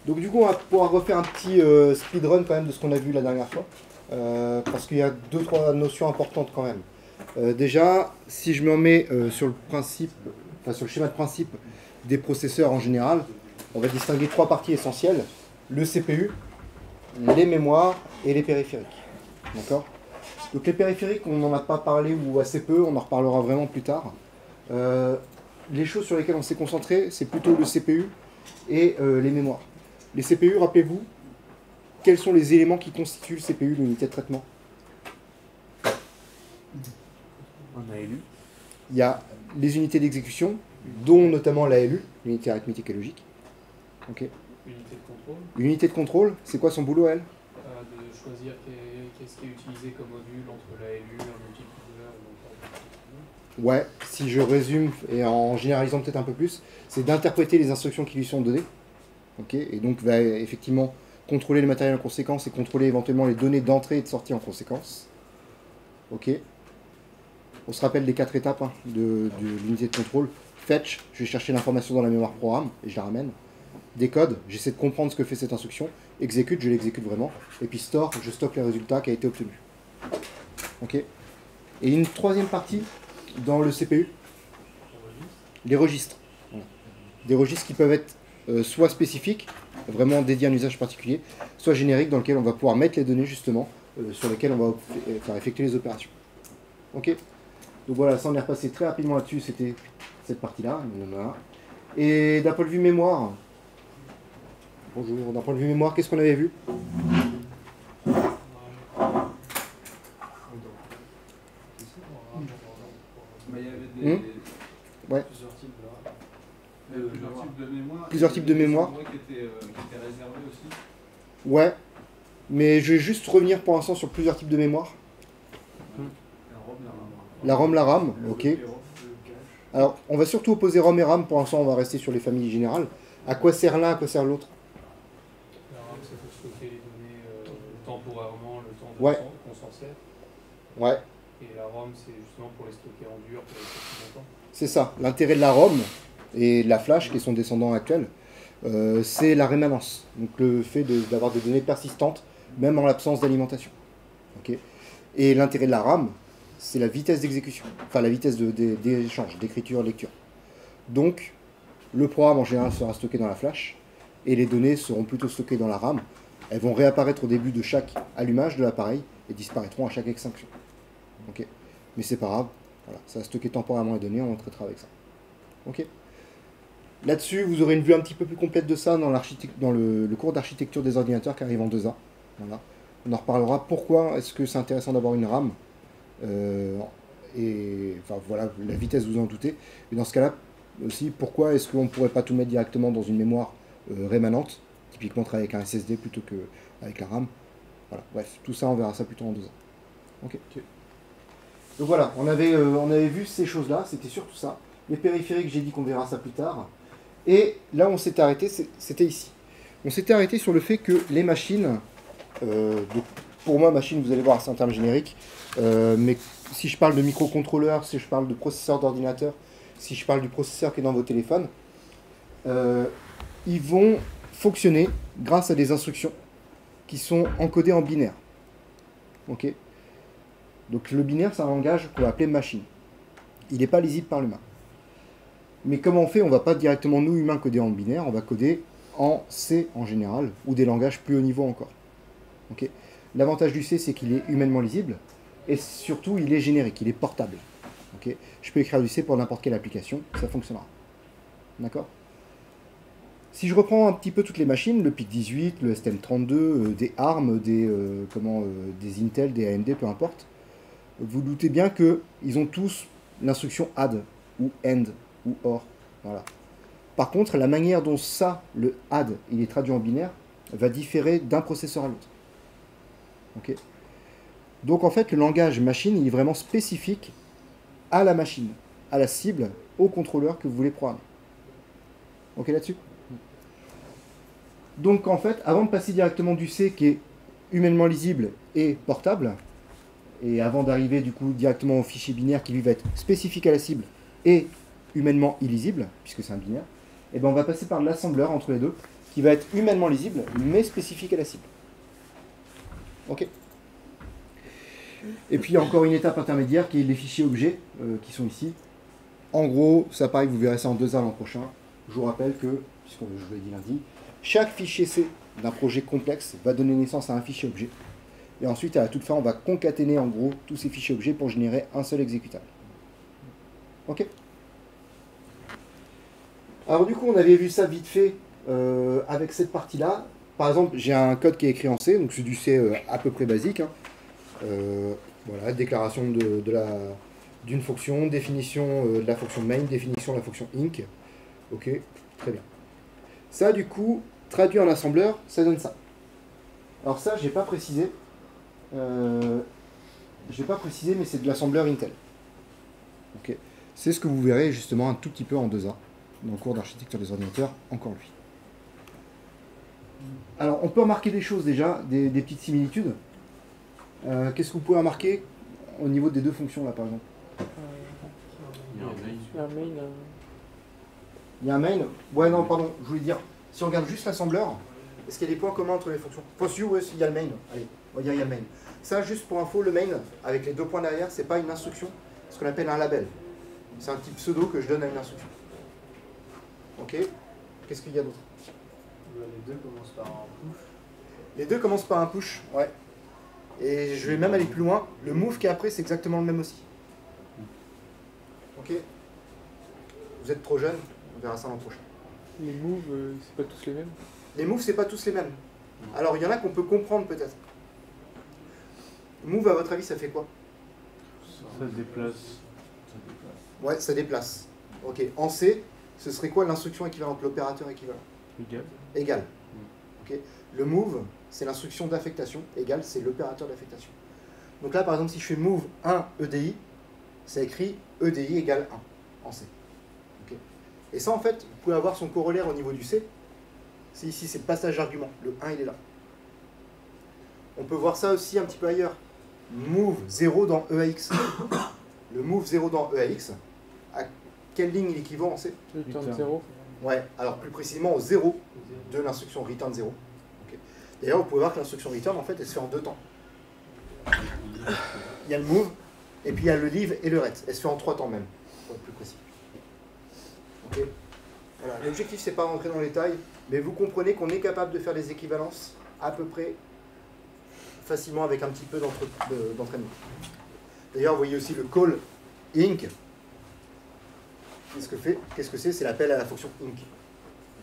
Donc du coup, on va pouvoir refaire un petit speedrun quand même de ce qu'on a vu la dernière fois. Parce qu'il y a 2-3 notions importantes quand même. Déjà, si je me mets sur le principe, enfin sur le schéma de principe des processeurs en général, on va distinguer 3 parties essentielles: le CPU, les mémoires et les périphériques. D'accord? Donc les périphériques, on n'en a pas parlé ou assez peu, on en reparlera vraiment plus tard. Les choses sur lesquelles on s'est concentré, c'est plutôt le CPU et les mémoires. Les CPU, rappelez-vous, quels sont les éléments qui constituent le CPU, l'unité de traitement? Un ALU. Il y a les unités d'exécution, dont notamment l'ALU, l'unité arithmétique et logique. Okay. Unité de contrôle. L'unité de contrôle, c'est quoi son boulot, elle? De choisir qu'est-ce qui est utilisé comme module entre l'ALU, un multiplicateur et Ouais, si je résume, et en généralisant peut-être un peu plus, c'est d'interpréter les instructions qui lui sont données. Okay, et donc va effectivement contrôler le matériel en conséquence et contrôler éventuellement les données d'entrée et de sortie en conséquence. Ok. On se rappelle les 4 étapes hein, de l'unité de contrôle. Fetch, je vais chercher l'information dans la mémoire programme et je la ramène. Décode, j'essaie de comprendre ce que fait cette instruction. Exécute, je l'exécute vraiment. Et puis store, je stocke les résultats qui a été obtenu. Ok. Et une troisième partie dans le CPU, les registres. Voilà. Des registres qui peuvent être soit spécifiques, vraiment dédiés à un usage particulier, soit génériques dans lesquels on va pouvoir mettre les données justement sur lesquelles on va faire effectuer les opérations. Ok. Donc voilà, ça on est repassé très rapidement là-dessus, c'était cette partie-là. Et d'un point de vue mémoire, bonjour, d'un point de vue mémoire, qu'est-ce qu'on avait vu? Ouais. Plusieurs types de mémoire. Qui étaient réservés aussi. Ouais, mais je vais juste revenir pour l'instant sur plusieurs types de mémoire. La ROM, la RAM, ok. Alors, on va surtout opposer ROM et RAM, pour l'instant on va rester sur les familles générales. À quoi sert l'un, à quoi sert l'autre? La RAM, c'est pour stocker les données temporairement, le temps ouais. qu'on s'en sert. Ouais. Et la ROM, c'est justement pour les stocker en dur, pour les stocker plus longtemps. C'est ça. L'intérêt de la ROM et de la flash, qui est son descendant actuel, c'est la rémanence. Donc le fait d'avoir des données persistantes, même en l'absence d'alimentation. Okay. Et l'intérêt de la RAM, c'est la vitesse d'exécution, enfin la vitesse des échanges, d'écriture, lecture. Donc, le programme en général sera stocké dans la flash, et les données seront plutôt stockées dans la RAM. Elles vont réapparaître au début de chaque allumage de l'appareil, et disparaîtront à chaque extinction. Okay. Mais c'est pas grave, voilà, ça va stocker temporairement les données, on traitera avec ça. Ok. Là-dessus, vous aurez une vue un petit peu plus complète de ça dans le cours d'architecture des ordinateurs qui arrive en 2A. Voilà. On en reparlera. Pourquoi est-ce que c'est intéressant d'avoir une RAM et enfin voilà, la vitesse, vous en doutez. Et dans ce cas-là, aussi, pourquoi est-ce qu'on ne pourrait pas tout mettre directement dans une mémoire rémanente, typiquement travailler avec un SSD plutôt qu'avec la RAM. Voilà. Bref, tout ça, on verra ça plutôt en 2A. Ok. Donc voilà, on avait vu ces choses-là, c'était surtout ça. Les périphériques, j'ai dit qu'on verra ça plus tard. Et là où on s'était arrêté, c'était ici. On s'était arrêté sur le fait que les machines, donc pour moi, machine, vous allez voir, c'est un terme générique, mais si je parle de microcontrôleur, si je parle de processeur d'ordinateur, si je parle du processeur qui est dans vos téléphones, ils vont fonctionner grâce à des instructions qui sont encodées en binaire. Ok. Donc le binaire, c'est un langage qu'on va appeler machine. Il n'est pas lisible par l'humain. Mais comment on fait? On ne va pas directement, nous, humains, coder en binaire, on va coder en C en général, ou des langages plus haut niveau encore. Okay. L'avantage du C, c'est qu'il est humainement lisible, et surtout, il est générique, il est portable. Okay. Je peux écrire du C pour n'importe quelle application, ça fonctionnera. D'accord? Si je reprends un petit peu toutes les machines, le PIC-18, le STM32, des ARM, des Intel, des AMD, peu importe, vous doutez bien qu'ils ont tous l'instruction add, ou end, ou or. Voilà. Par contre, la manière dont ça, le add, il est traduit en binaire, va différer d'un processeur à l'autre. Okay. Donc en fait, le langage machine, il est vraiment spécifique à la machine, à la cible, au contrôleur que vous voulez programmer. Ok là-dessus? Donc en fait, avant de passer directement du C qui est humainement lisible et portable, et avant d'arriver du coup directement au fichier binaire qui lui va être spécifique à la cible et humainement illisible, puisque c'est un binaire, et ben on va passer par l'assembleur entre les deux, qui va être humainement lisible, mais spécifique à la cible. Ok. Et puis il y a encore une étape intermédiaire qui est les fichiers objets qui sont ici. En gros, ça pareil, vous verrez ça en 2A l'an prochain. Je vous rappelle que, puisque je vous l'ai dit lundi, chaque fichier C d'un projet complexe va donner naissance à un fichier objet. Et ensuite, à la toute fin, on va concaténer en gros tous ces fichiers objets pour générer un seul exécutable. Ok. Alors du coup, on avait vu ça vite fait avec cette partie-là. Par exemple, j'ai un code qui est écrit en C, donc c'est du C à peu près basique. Hein. Voilà, déclaration d'une fonction, définition de la fonction main, définition de la fonction inc. Ok, très bien. Ça, du coup, traduit en assembleur, ça donne ça. Alors ça, j'ai pas précisé. J'ai pas précisé, mais c'est de l'assembleur Intel. Ok. C'est ce que vous verrez justement un tout petit peu en 2A, dans le cours d'architecture des ordinateurs, encore lui. Alors, on peut remarquer des choses déjà, des petites similitudes. Qu'est-ce que vous pouvez remarquer au niveau des deux fonctions là, par exemple? Il y a un mail. Il y a un main. Il y a un main. Ouais, non, pardon, je voulais dire, si on regarde juste l'assembleur, est-ce qu'il y a des points communs entre les fonctions? Oui, il y a le main. Allez, on va dire il y a le main. Ça, juste pour info, le main, avec les deux points derrière, c'est pas une instruction, c'est ce qu'on appelle un label. C'est un petit pseudo que je donne à une instruction. Ok. Qu'est-ce qu'il y a d'autre? Les deux commencent par un push. Les deux commencent par un push, ouais. Et je vais même aller plus loin. Le move qui est après, c'est exactement le même aussi. Ok. Vous êtes trop jeune, on verra ça l'an prochain. Les moves, c'est pas tous les mêmes. Les moves, c'est pas tous les mêmes. Alors, il y en a qu'on peut comprendre peut-être. Move, à votre avis, ça fait quoi? Ça se déplace. Ouais, ça déplace. Ok. En C, ce serait quoi l'instruction équivalente, l'opérateur équivalent? Égal. Égal. Ok. Le move, c'est l'instruction d'affectation. Égal, c'est l'opérateur d'affectation. Donc là, par exemple, si je fais move 1 EDI, ça écrit EDI égale 1 en C. Ok. Et ça, en fait, vous pouvez avoir son corollaire au niveau du C. C'est ici, c'est le passage d'argument. Le 1, il est là. On peut voir ça aussi un petit peu ailleurs. Move 0 dans EAX. Le move 0 dans EAX, à quelle ligne il équivaut en C? Return 0. Ouais, alors plus précisément au 0 de l'instruction return 0. Okay. D'ailleurs, vous pouvez voir que l'instruction return, en fait, elle se fait en deux temps. Il y a le move, et puis il y a le leave et le ret. Elle se fait en trois temps même, pour être plus précis. Okay. Voilà. L'objectif, c'est pas rentrer dans les détails, mais vous comprenez qu'on est capable de faire des équivalences à peu près facilement avec un petit peu d'entraînement. D'ailleurs, vous voyez aussi le call inc. Qu'est-ce que c'est? C'est l'appel à la fonction inc.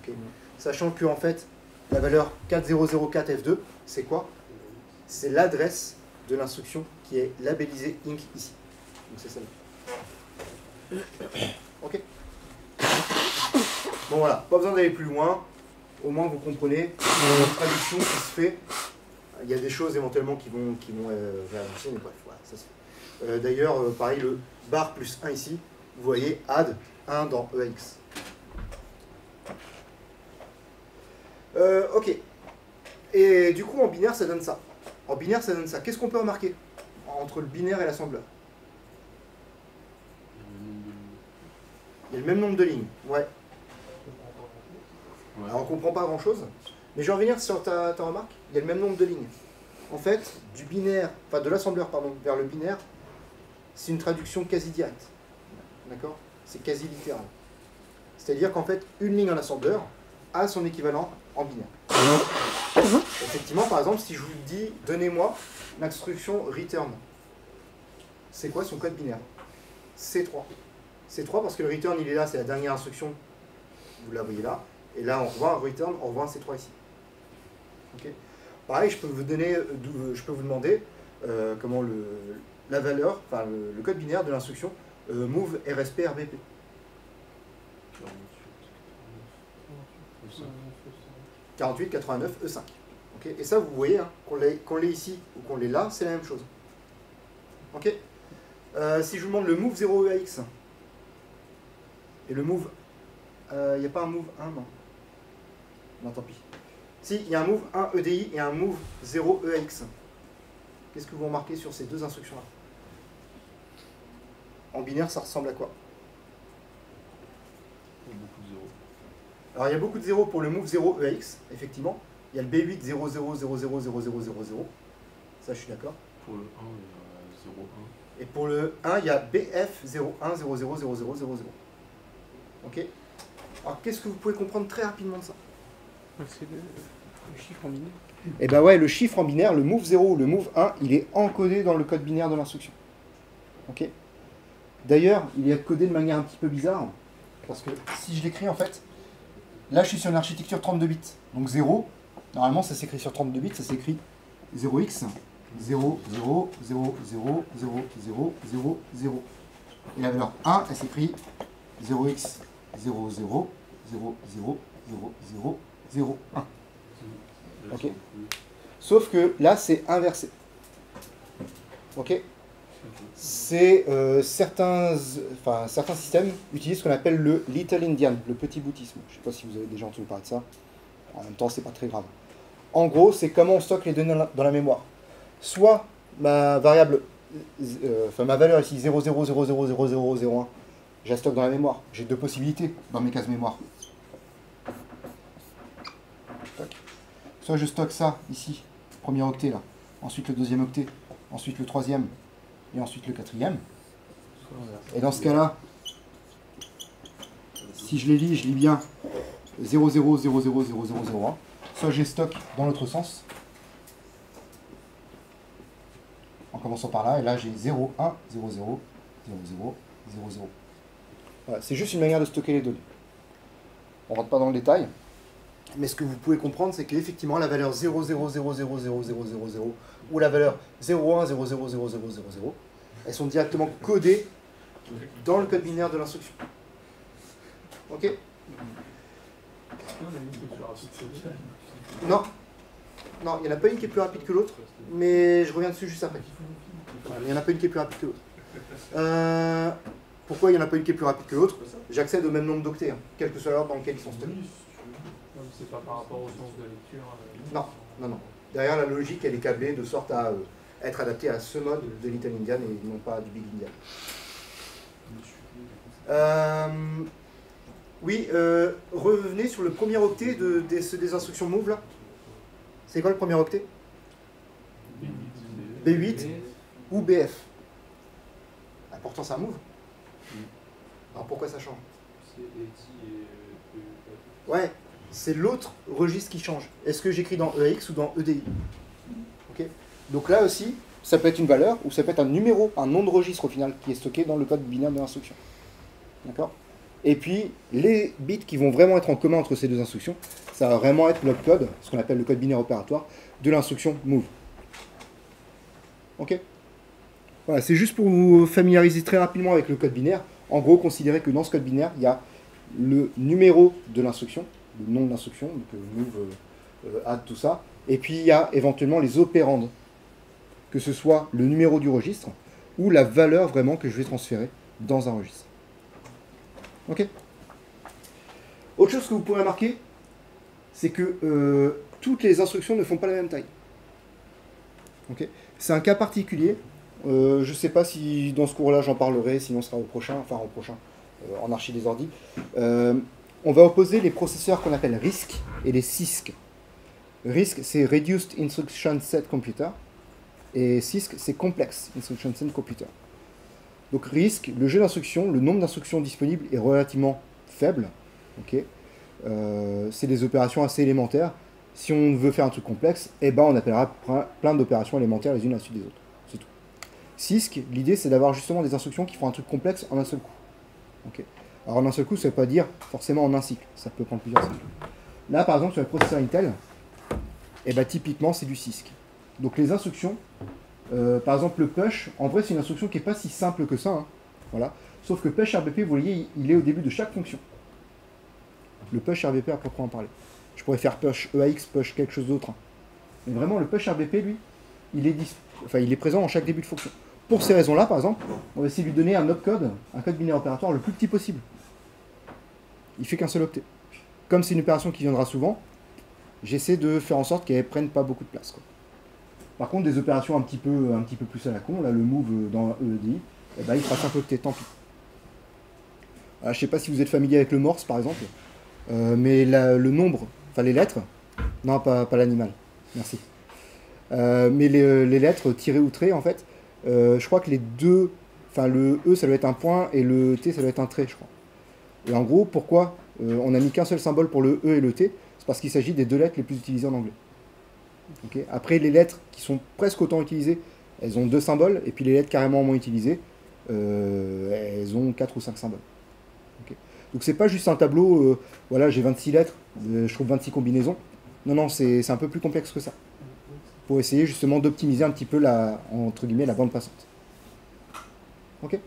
Okay. Sachant que en fait, la valeur 4004F2, c'est quoi? C'est l'adresse de l'instruction qui est labellisée inc ici. Donc c'est celle-là. Ok. Bon voilà, pas besoin d'aller plus loin. Au moins vous comprenez. Une traduction qui se fait. Il y a des choses éventuellement qui vont réavancer, mais bref, voilà, ça se fait. D'ailleurs, pareil, le bar plus 1 ici, vous voyez add 1 dans EAX. Ok. Et du coup, en binaire, ça donne ça. En binaire, ça donne ça. Qu'est-ce qu'on peut remarquer entre le binaire et l'assembleur? Il y a le même nombre de lignes. Ouais. Alors, on ne comprend pas grand-chose. Mais je vais revenir sur ta remarque. Il y a le même nombre de lignes. En fait, du binaire, enfin de l'assembleur, pardon, vers le binaire, c'est une traduction quasi directe. D'accord? C'est quasi littéral. C'est-à-dire qu'en fait, une ligne en assembleur a son équivalent en binaire. Effectivement, par exemple, si je vous dis, donnez-moi l'instruction return, c'est quoi son code binaire? C3. C3 parce que le return, il est là, c'est la dernière instruction. Vous la voyez là. Et là, on revoit un return, on revoit un C3 ici. Okay. Pareil, je peux vous demander comment la valeur, enfin le code binaire de l'instruction move RSP RBP. 48 89 E5. Okay. Et ça, vous voyez, hein, qu'on l'ait ici ou qu'on l'ait là, c'est la même chose. Ok. Si je vous demande le move 0 EAX et le move, il n'y a pas un move 1, non? Non, tant pis. Si, il y a un move 1 EDI et un move 0 EAX. Qu'est-ce que vous remarquez sur ces deux instructions-là? En binaire, ça ressemble à quoi? Beaucoup de Alors il y a beaucoup de 0 pour le move 0 EX, effectivement. Il y a le B8 0 0 0 0 0 0 0 0. Ça, je suis d'accord. Pour le 1, il y a 0, 1. Et pour le 1, il y a BF 0 1 0 0 0 0 0 0. Ok. Alors qu'est-ce que vous pouvez comprendre très rapidement de ça? C'est le chiffre en binaire. Eh ben ouais, le chiffre en binaire, le move 0 ou le move 1, il est encodé dans le code binaire de l'instruction. Ok. D'ailleurs, il est codé de manière un petit peu bizarre. Parce que si je l'écris en fait, là je suis sur une architecture 32 bits. Donc 0, normalement ça s'écrit sur 32 bits, ça s'écrit 0x, 0, 0, 0, 0, 0, 0, 0, 0. Et la valeur 1, elle s'écrit 0x, 0, 0, 0, 0, 0, 0, 0, 1. Ok. Sauf que là c'est inversé. Ok. C'est certains systèmes utilisent ce qu'on appelle le Little Indian, le petit boutisme. Je ne sais pas si vous avez déjà entendu parler de ça. En même temps, c'est pas très grave. En gros, c'est comment on stocke les données dans la mémoire. Soit ma variable, ma valeur ici 0,0000001, je la stocke dans la mémoire. J'ai deux possibilités dans mes cases mémoire. Soit je stocke ça ici, premier octet là, ensuite le deuxième octet, ensuite le troisième, et ensuite le quatrième. Et dans ce cas-là, si je les lis, je lis bien 0,0000001. Soit je les stocke dans l'autre sens, en commençant par là, et là j'ai 0, 1, 0, 0, 0, 0, 0, 0. Voilà, c'est juste une manière de stocker les données. On ne rentre pas dans le détail, mais ce que vous pouvez comprendre, c'est qu'effectivement, la valeur 0,0000000 ou la valeur 0,1000000, elles sont directement codées dans le code binaire de l'instruction. Ok? Non. Non, il n'y en a pas une qui est plus rapide que l'autre, mais je reviens dessus juste après. Il n'y en a pas une qui est plus rapide que l'autre. Pourquoi il n'y en a pas une qui est plus rapide que l'autre? J'accède au même nombre d'octets, hein, quel que soit l'ordre dans lequel ils sont stockés. C'est pas par rapport au sens de lecture. Non, non, non. Derrière, la logique, elle est câblée de sorte à être adaptée à ce mode de Little Indian et non pas du Big Indian. Oui, revenez sur le premier octet des instructions move là. C'est quoi le premier octet? B8 ou BF. Ah, pourtant c'est un move. Alors pourquoi ça change? Ouais, c'est l'autre registre qui change. Est-ce que j'écris dans EAX ou dans EDI? Okay. Donc là aussi, ça peut être une valeur ou ça peut être un numéro, un nom de registre au final qui est stocké dans le code binaire de l'instruction. D'accord? Et puis, les bits qui vont vraiment être en commun entre ces deux instructions, ça va vraiment être l'opcode, ce qu'on appelle le code binaire opératoire, de l'instruction move. Ok? Voilà, c'est juste pour vous familiariser très rapidement avec le code binaire. En gros, considérez que dans ce code binaire, il y a le numéro de l'instruction, le nom de l'instruction, donc move, add, tout ça, et puis il y a éventuellement les opérandes, que ce soit le numéro du registre, ou la valeur vraiment que je vais transférer dans un registre. Ok. Autre chose que vous pourrez remarquer, c'est que toutes les instructions ne font pas la même taille. Ok. C'est un cas particulier. Je ne sais pas si dans ce cours-là j'en parlerai, sinon ce sera au prochain, en archi des ordi. On va opposer les processeurs qu'on appelle RISC et les CISC. RISC, c'est Reduced Instruction Set Computer, et CISC, c'est Complex Instruction Set Computer. Donc RISC, le jeu d'instructions, le nombre d'instructions disponibles est relativement faible. Okay. C'est des opérations assez élémentaires. Si on veut faire un truc complexe, eh ben on appellera plein d'opérations élémentaires les unes à la suite des autres. C'est tout. CISC, l'idée c'est d'avoir justement des instructions qui font un truc complexe en un seul coup. Okay. Alors en un seul coup, ça ne veut pas dire forcément en un cycle. Ça peut prendre plusieurs cycles. Là par exemple sur le processeur Intel, eh ben, typiquement c'est du CISC. Donc les instructions, par exemple le push, en vrai c'est une instruction qui n'est pas si simple que ça. Hein. Voilà. Sauf que push RBP, vous voyez, il est au début de chaque fonction. Le push RBP à proprement parler. Je pourrais faire push EAX, push quelque chose d'autre. Hein. Mais vraiment le push RBP, lui, il est présent en chaque début de fonction. Pour ces raisons-là, par exemple, on va essayer de lui donner un opcode, un code binaire opératoire le plus petit possible. Il fait qu'un seul octet. Comme c'est une opération qui viendra souvent, j'essaie de faire en sorte qu'elle ne prenne pas beaucoup de place. Quoi. Par contre, des opérations un petit peu plus à la con, là, le move dans EDI, eh ben, il fera 5 octets, tant pis. Je ne sais pas si vous êtes familier avec le Morse, par exemple. Mais le nombre, enfin les lettres, non, pas l'animal, merci. Mais les lettres tirées ou traits, en fait, je crois que les deux, enfin le E, ça doit être un point, et le T, ça doit être un trait, je crois. Et en gros, pourquoi on n'a mis qu'un seul symbole pour le E et le T? C'est parce qu'il s'agit des deux lettres les plus utilisées en anglais. Ok. Après, les lettres qui sont presque autant utilisées, elles ont 2 symboles, et puis les lettres carrément moins utilisées, elles ont 4 ou 5 symboles. Ok. Donc c'est pas juste un tableau, voilà, j'ai 26 lettres, je trouve 26 combinaisons. Non, non, c'est un peu plus complexe que ça. Pour essayer justement d'optimiser un petit peu entre guillemets, la bande passante. Ok.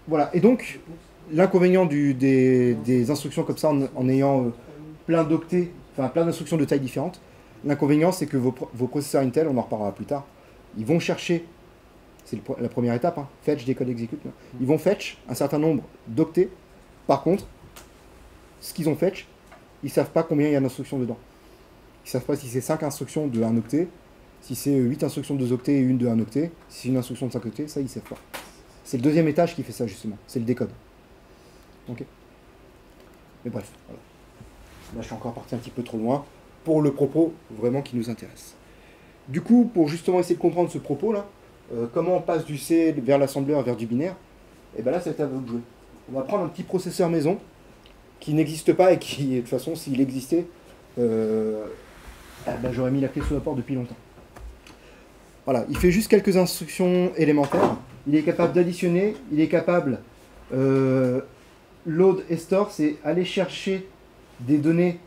Voilà, et donc, l'inconvénient des instructions comme ça, en ayant plein d'octets, enfin plein d'instructions de tailles différentes, l'inconvénient c'est que vos processeurs Intel, on en reparlera plus tard, ils vont chercher, c'est la première étape, hein, fetch, décode, execute, ils vont fetch un certain nombre d'octets. Par contre, ce qu'ils ont fetch, ils ne savent pas combien il y a d'instructions dedans. Ils ne savent pas si c'est 5 instructions de 1 octet, si c'est 8 instructions de 2 octets et une de 1 octet, si c'est une instruction de 5 octets, ça ils ne savent pas. C'est le deuxième étage qui fait ça justement, c'est le décode. Ok. Mais bref, voilà. Là je suis encore parti un petit peu trop loin pour le propos vraiment qui nous intéresse. Du coup, pour justement essayer de comprendre ce propos-là, comment on passe du C vers l'assembleur vers du binaire, et bien là c'est à vous de jouer. On va prendre un petit processeur maison qui n'existe pas et qui, de toute façon, s'il existait, j'aurais mis la clé sous la porte depuis longtemps. Voilà, il fait juste quelques instructions élémentaires. Il est capable d'additionner, il est capable load et store, c'est aller chercher des données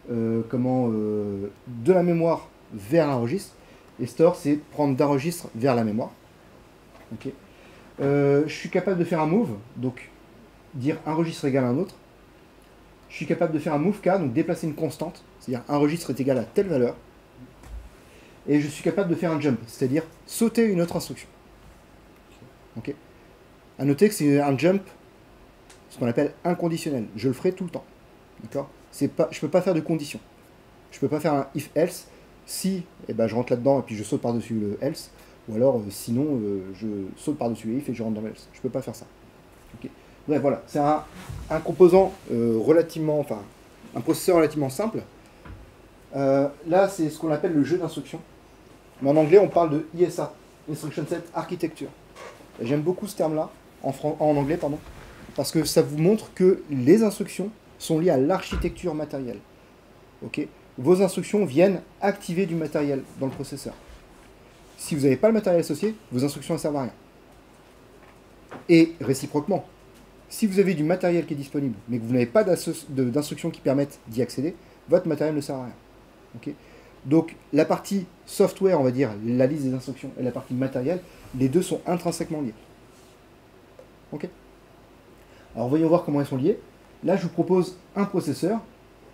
de la mémoire vers un registre. Et store, c'est prendre d'un registre vers la mémoire. Okay. Je suis capable de faire un move, donc dire un registre égale un autre. Je suis capable de faire un move k, donc déplacer une constante, c'est-à-dire un registre est égal à telle valeur. Et je suis capable de faire un jump, c'est-à-dire sauter une autre instruction. Ok. À noter que c'est un jump, ce qu'on appelle inconditionnel. Je le ferai tout le temps. D'accord. Je ne peux pas faire de condition. Je ne peux pas faire un if-else. Si, je rentre là-dedans et puis je saute par-dessus le else. Ou alors, sinon, je saute par-dessus le if et je rentre dans le else. Je ne peux pas faire ça. Okay. Bref, voilà. C'est un composant un processeur relativement simple. Là, c'est ce qu'on appelle le jeu d'instructions. Mais en anglais, on parle de ISA, Instruction Set Architecture. J'aime beaucoup ce terme-là, en anglais, pardon, parce que ça vous montre que les instructions sont liées à l'architecture matérielle. Okay. Vos instructions viennent activer du matériel dans le processeur. Si vous n'avez pas le matériel associé, vos instructions ne servent à rien. Et réciproquement, si vous avez du matériel qui est disponible, mais que vous n'avez pas d'instructions qui permettent d'y accéder, votre matériel ne sert à rien. Okay. Donc la partie software, on va dire, la liste des instructions, et la partie matérielle, les deux sont intrinsèquement liés. Ok. Alors voyons voir comment ils sont liés. Là, je vous propose un processeur,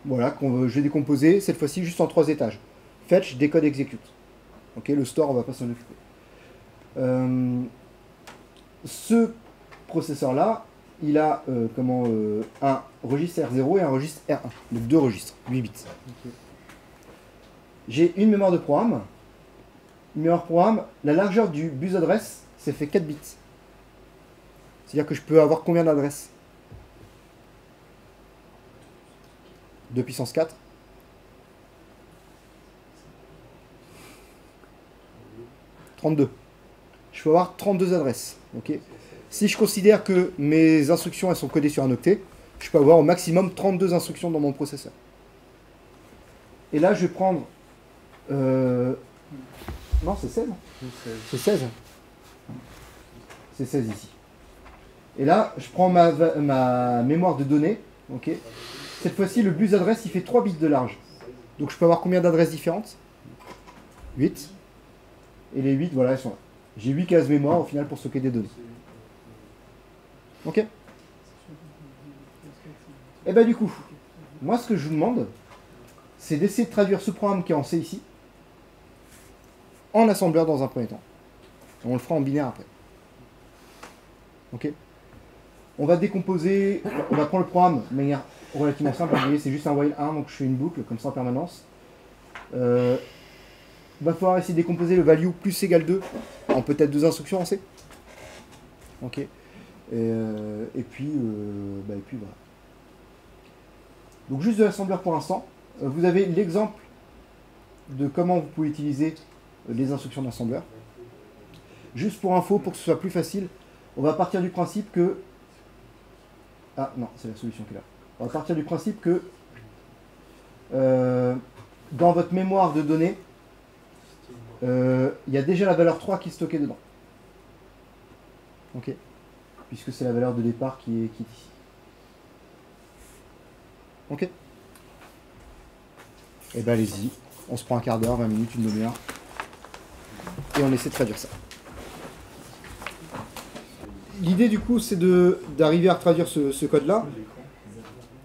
voilà, je vais décomposer, cette fois-ci juste en 3 étages. Fetch, décode, execute. Ok, le store, on va pas s'en occuper. Ce processeur-là, il a un registre R0 et un registre R1. Donc 2 registres, 8 bits. Okay. J'ai une mémoire de programme. Une mémoire programme, la largeur du bus adresse, c'est fait 4 bits. C'est-à-dire que je peux avoir combien d'adresses? 2 puissance 4. « 32. Je peux avoir 32 adresses. Okay. Si je considère que mes instructions elles sont codées sur un octet, je peux avoir au maximum 32 instructions dans mon processeur. Et là, je vais prendre... Non, c'est 16. C'est 16. C'est 16 ici. Et là, je prends ma mémoire de données. Okay. Cette fois-ci, le bus adresse, il fait 3 bits de large. Donc je peux avoir combien d'adresses différentes? 8. Et les 8, voilà, elles sont là. J'ai 8 cases mémoire au final pour stocker des données. Ok. Et du coup, moi ce que je vous demande, c'est d'essayer de traduire ce programme qui est en C ici, en assembleur dans un premier temps. On le fera en binaire après. Ok. On va décomposer, on va prendre le programme de manière relativement simple. Vous voyez, c'est juste un while 1, donc je fais une boucle comme ça en permanence. Il va falloir essayer de décomposer le value plus égale 2 en peut-être 2 instructions en C. Ok. Et puis voilà. Donc juste de l'assembleur pour l'instant. Vous avez l'exemple de comment vous pouvez utiliser les instructions d'assembleur. Juste pour info, pour que ce soit plus facile, on va partir du principe que... Ah non, c'est la solution qui est là. On va partir du principe que dans votre mémoire de données, il y a déjà la valeur 3 qui est stockée dedans. Ok. Puisque c'est la valeur de départ qui est ici. Ok. Et ben allez-y. On se prend un quart d'heure, 20 minutes, une demi-heure. Et on essaie de traduire ça. L'idée du coup, c'est d'arriver à traduire ce code-là.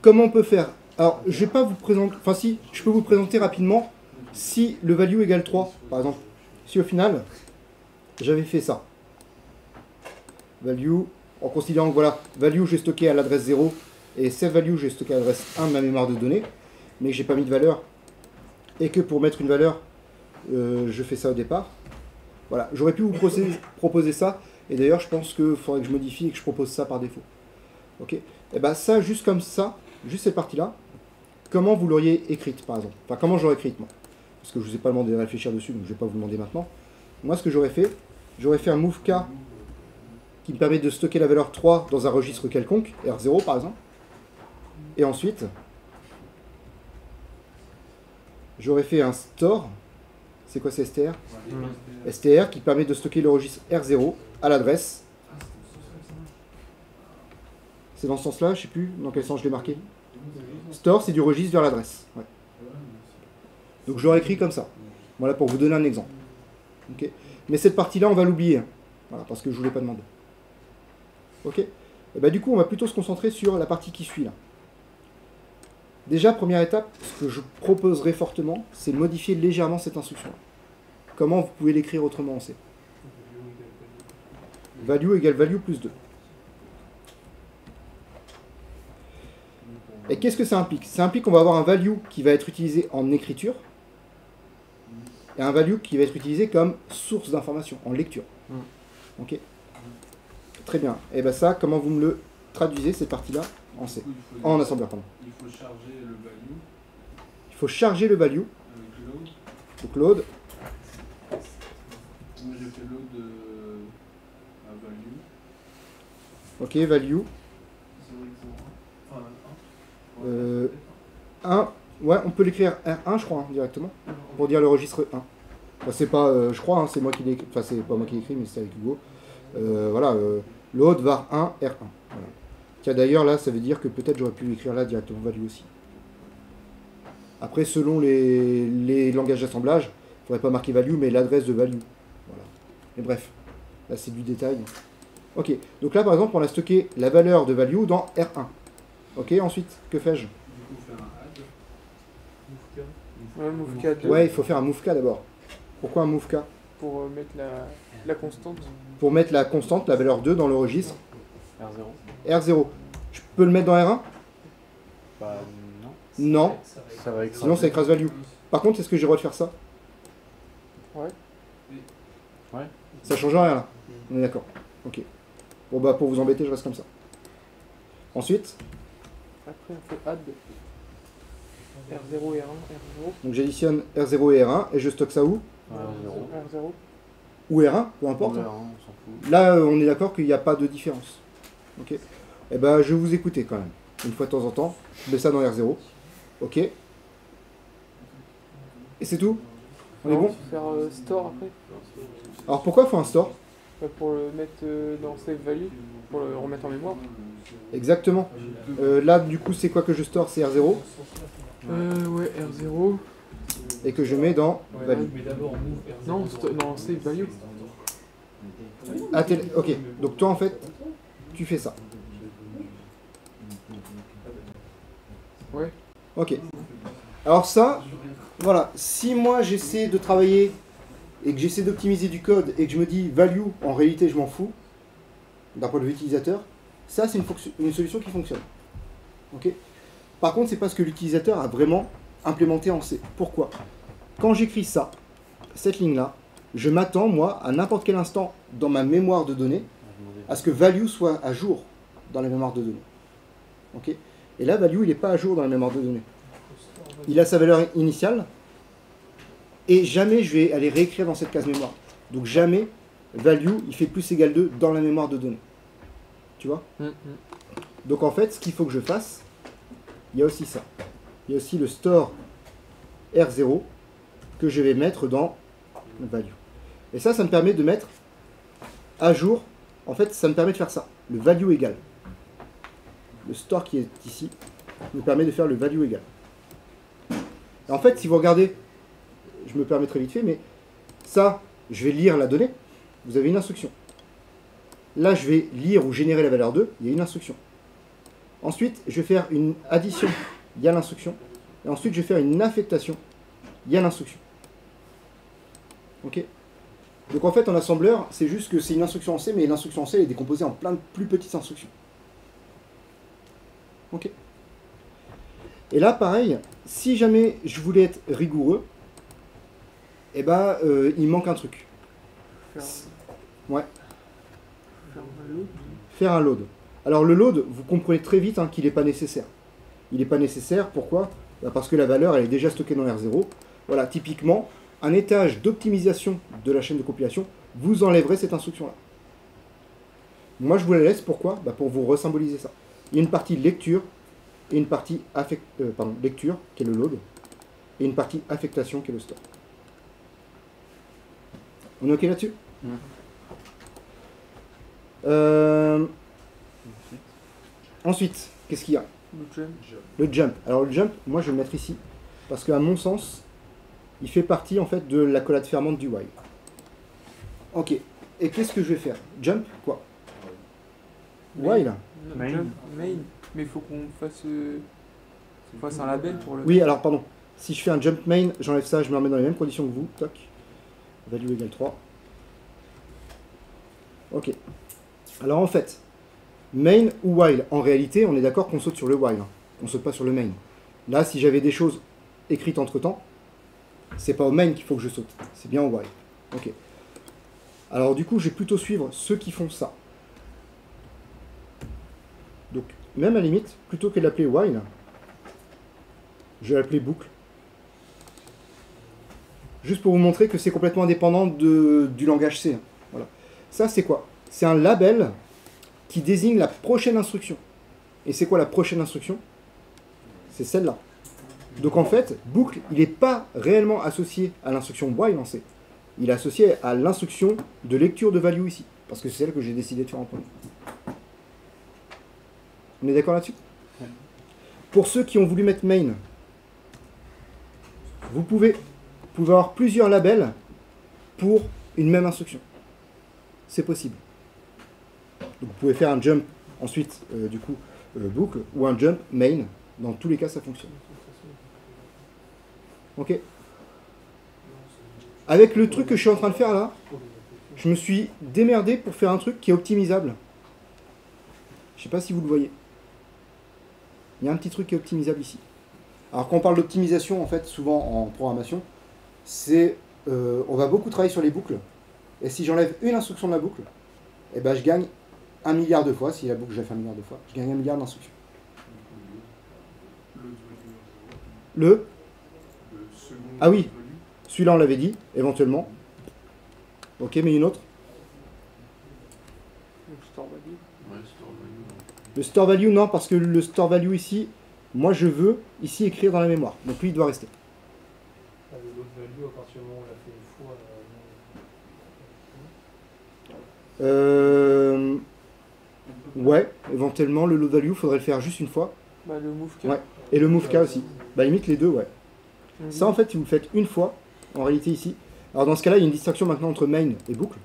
Comment on peut faire? Alors, je vais pas vous présenter... Enfin si, je peux vous présenter rapidement si le value égale 3, par exemple. Si au final, j'avais fait ça. Value, en considérant que voilà, value j'ai stocké à l'adresse 0 et save value j'ai stocké à l'adresse 1 de ma mémoire de données, mais que j'ai pas mis de valeur et que pour mettre une valeur, je fais ça au départ. Voilà, j'aurais pu vous proposer ça, et d'ailleurs je pense qu'il faudrait que je modifie et que je propose ça par défaut. Ok. Et ben ça, juste comme ça, juste cette partie-là, comment vous l'auriez écrite par exemple? Enfin, comment j'aurais écrite moi? Parce que je ne vous ai pas demandé de réfléchir dessus, donc je ne vais pas vous demander maintenant. Moi, ce que j'aurais fait un move k qui me permet de stocker la valeur 3 dans un registre quelconque, R0 par exemple. Et ensuite, j'aurais fait un store. C'est quoi, c'est str? Str qui permet de stocker le registre R0 à l'adresse. C'est dans ce sens-là, je sais plus dans quel sens je l'ai marqué. Store, c'est du registre vers l'adresse. Ouais. Donc je l'aurais écrit comme ça. Voilà, pour vous donner un exemple. Okay. Mais cette partie-là, on va l'oublier. Hein. Voilà, parce que je ne vous l'ai pas demandé. Ok. Et bah, du coup, on va plutôt se concentrer sur la partie qui suit là. Déjà, première étape, ce que je proposerais fortement, c'est de modifier légèrement cette instruction. Comment vous pouvez l'écrire autrement en C? Value égale value plus 2. Et qu'est-ce que ça implique? Ça implique qu'on va avoir un value qui va être utilisé en écriture et un value qui va être utilisé comme source d'information, en lecture. Ok. Très bien. Et bien ça, comment vous me le traduisez, cette partie-là, en C? En assembleur, pardon. Il faut charger le value. Il faut charger le value. Avec load. Donc load. Moi j'ai fait load à value. Ok, value. 0,01. Enfin 1. 1. Ouais, on peut l'écrire R1, je crois, hein, directement, pour dire le registre 1. Enfin, c'est pas, je crois, hein, c'est moi qui l'ai écrit. Enfin, c'est pas moi qui l'ai écrit, mais c'est avec Hugo. Voilà, load var 1, R1. Voilà. Tiens, d'ailleurs, là, ça veut dire que peut-être j'aurais pu l'écrire là directement value aussi. Après, selon les langages d'assemblage, il ne faudrait pas marquer value, mais l'adresse de value. Voilà. Mais bref, là, c'est du détail. Ok, donc là, par exemple, on a stocké la valeur de value dans R1. Ok, ensuite, que fais-je? Du coup, faire un add. Ouais, move K2. Ouais, il faut faire un move k d'abord. Pourquoi un move k? Pour mettre la constante. Pour mettre la constante, la valeur 2 dans le registre R0. R0. Je peux le mettre dans R1? Bah non. Non, Ça va écraser. sinon ça écrase value. Par contre, est-ce que j'ai le droit de faire ça? Ouais. Ouais. Ça change rien là. On est d'accord. Ok. Bon bah pour vous embêter, je reste comme ça. Ensuite, Après, on fait add R0 et R1, R0, donc j'additionne R0 et R1 et je stocke ça où? R0. R0. Ou R1, peu importe. On s'en fout. Là, on est d'accord qu'il n'y a pas de différence. Ok. Eh ben, je vais vous écouter quand même. Une fois de temps en temps, je mets ça dans R0. Ok. Et c'est tout? On est Non, bon? faut faire store après. Alors pourquoi il faut un store? Pour le mettre dans save value, pour le remettre en mémoire. Exactement. Là, du coup, c'est quoi que je store? C'est R0 Ouais, R0. et que je mets dans value. Mais d'abord, non, non, save value. Ah, ok. Donc toi, en fait, tu fais ça. Ouais. Ok. Alors ça, voilà. Si moi, j'essaie de travailler et que j'essaie d'optimiser du code et que je me dis value, en réalité, je m'en fous, d'un point de vue utilisateur, ça, c'est une solution qui fonctionne. Ok. Par contre, c'est pas ce que l'utilisateur a vraiment implémenté en C. Pourquoi? Quand j'écris ça, cette ligne-là, je m'attends, moi, à n'importe quel instant dans ma mémoire de données, à ce que value soit à jour dans la mémoire de données. Ok. Et là, value, il n'est pas à jour dans la mémoire de données. Il a sa valeur initiale, et jamais je vais aller réécrire dans cette case mémoire. Donc jamais value, il fait plus égal 2 dans la mémoire de données. Tu vois? Donc en fait, ce qu'il faut que je fasse, il y a aussi ça. Il y a aussi le store R0 que je vais mettre dans value. Et ça me permet de mettre à jour. En fait, ça me permet de faire ça. Le value égal. Le store qui est ici me permet de faire le value égal. Et en fait, si vous regardez, je me permettrai vite fait, mais ça, je vais lire la donnée. Vous avez une instruction. Là, je vais lire ou générer la valeur 2. Il y a une instruction. Ensuite, je vais faire une addition. Il y a l'instruction. Et ensuite, je vais faire une affectation. Il y a l'instruction. Ok? Donc en fait, en assembleur, c'est juste que c'est une instruction en C, mais l'instruction en C elle est décomposée en plein de plus petites instructions. Ok? Et là, pareil, si jamais je voulais être rigoureux, eh ben, il manque un truc. Ouais. Faire un load. Alors le load, vous comprenez très vite hein, qu'il n'est pas nécessaire. Il n'est pas nécessaire, pourquoi? Parce que la valeur, elle est déjà stockée dans R0. Voilà, typiquement, un étage d'optimisation de la chaîne de compilation, vous enlèverez cette instruction-là. Moi, je vous la laisse, pourquoi? Pour vous resymboliser ça. Il y a une partie lecture et une partie lecture, qui est le load, et une partie affectation, qui est le store. On est OK là-dessus? Ensuite, qu'est-ce qu'il y a? Le jump. Alors le jump, moi je vais le mettre ici, parce qu'à mon sens, il fait partie en fait de l'accolade fermante du while. Ok. Et qu'est-ce que je vais faire? Jump, quoi? While. Main. Mais il faut qu'on fasse un label pour le... Oui, alors pardon. Si je fais un jump main, j'enlève ça, je me remets dans les mêmes conditions que vous. Toc. Value égale 3. Ok. Alors en fait, main ou while, en réalité, on est d'accord qu'on saute sur le while. On saute pas sur le main. Là, si j'avais des choses écrites entre temps, c'est pas au main qu'il faut que je saute. C'est bien au while. Ok. Alors du coup, je vais plutôt suivre ceux qui font ça. Donc, même à la limite, plutôt que de l'appeler while, je vais l'appeler boucle. Juste pour vous montrer que c'est complètement indépendant du langage C. Voilà. Ça, c'est quoi? C'est un label qui désigne la prochaine instruction. Et c'est quoi la prochaine instruction? C'est celle-là. Donc en fait, boucle, il n'est pas réellement associé à l'instruction while en C. Il est associé à l'instruction de lecture de value ici. Parce que c'est celle que j'ai décidé de faire en premier. On est d'accord là-dessus? Pour ceux qui ont voulu mettre main, vous pouvez avoir plusieurs labels pour une même instruction. C'est possible. Donc vous pouvez faire un jump, ensuite, boucle, ou un jump main. Dans tous les cas, ça fonctionne. Ok? Avec le truc que je suis en train de faire là, je me suis démerdé pour faire un truc qui est optimisable. Je sais pas si vous le voyez. Il y a un petit truc qui est optimisable ici. Alors quand on parle d'optimisation, en fait, souvent en programmation, c'est on va beaucoup travailler sur les boucles. Et si j'enlève une instruction de la boucle, eh ben, je gagne 1 milliard de fois. Si la boucle, j'ai fait 1 milliard de fois, je gagne 1 milliard d'instructions. Le Ah oui, celui-là on l'avait dit, éventuellement. Ok, mais une autre? Le store value, non, parce que le store value ici, moi je veux ici écrire dans la mémoire. Donc lui, il doit rester. L'autre value, à partir du moment où on l'a fait une fois... Ouais, éventuellement, le load value, il faudrait le faire juste une fois. Le move K. Ouais. Et le move K aussi. Limite les deux, ouais. Ça, en fait, si vous le faites une fois, en réalité ici. Alors dans ce cas-là, il y a une distinction maintenant entre main et boucle.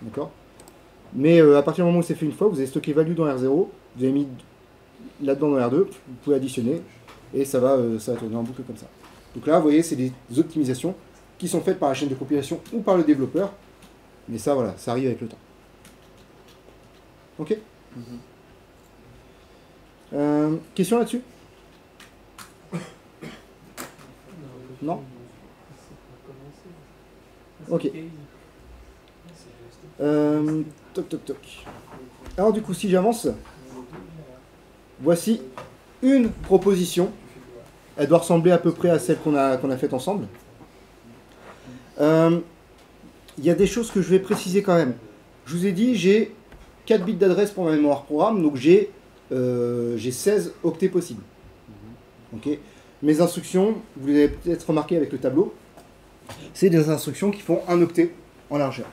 D'accord? Mais à partir du moment où c'est fait une fois, vous avez stocké value dans R0, vous avez mis là-dedans dans R2, vous pouvez additionner, et ça va tourner en boucle comme ça. Donc là, vous voyez, c'est des optimisations qui sont faites par la chaîne de compilation ou par le développeur. Mais ça, voilà, ça arrive avec le temps. Ok? Question là-dessus? Non? Ok. Toc toc toc. Alors du coup, si j'avance, voici une proposition. Elle doit ressembler à peu près à celle qu'on a faite ensemble. Il y a des choses que je vais préciser quand même. Je vous ai dit, j'ai 4 bits d'adresse pour ma mémoire programme, donc j'ai 16 octets possibles. Ok. Mes instructions, vous l'avez peut-être remarqué avec le tableau, c'est des instructions qui font un octet en largeur.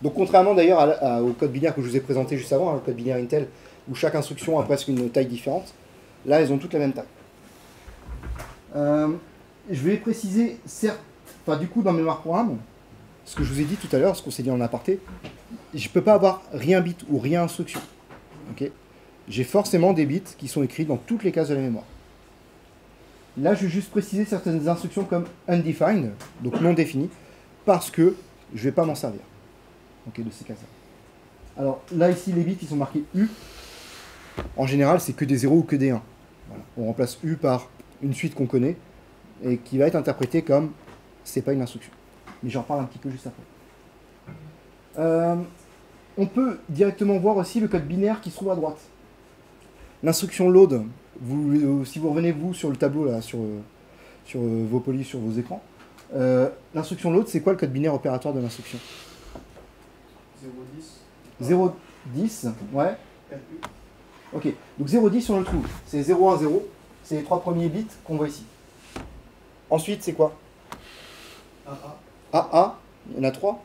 Donc contrairement d'ailleurs au code binaire que je vous ai présenté juste avant, le code binaire Intel, où chaque instruction a presque une taille différente, là elles ont toutes la même taille. Je vais préciser, certes, du coup dans mémoire programme, ce que je vous ai dit tout à l'heure, ce qu'on s'est dit en aparté, je ne peux pas avoir rien bit ou rien instruction. Okay. J'ai forcément des bits qui sont écrits dans toutes les cases de la mémoire. Là, je vais juste préciser certaines instructions comme undefined, donc non définies, parce que je ne vais pas m'en servir de ces cases-là. Alors là, ici, les bits, ils sont marqués U. En général, c'est que des 0 ou que des 1. Voilà. On remplace U par une suite qu'on connaît et qui va être interprétée comme c'est pas une instruction. Mais j'en parle un petit peu juste après. On peut directement voir aussi le code binaire qui se trouve à droite. L'instruction load, si vous revenez vous sur le tableau là, sur vos polys, sur vos écrans, l'instruction load, c'est quoi le code binaire opératoire de l'instruction? 0,10. 0,10, ouais. Ok, donc 0,10 on le trouve. C'est 0,1, 0, c'est les 3 premiers bits qu'on voit ici. Ensuite, c'est quoi? AA, il y en a 3.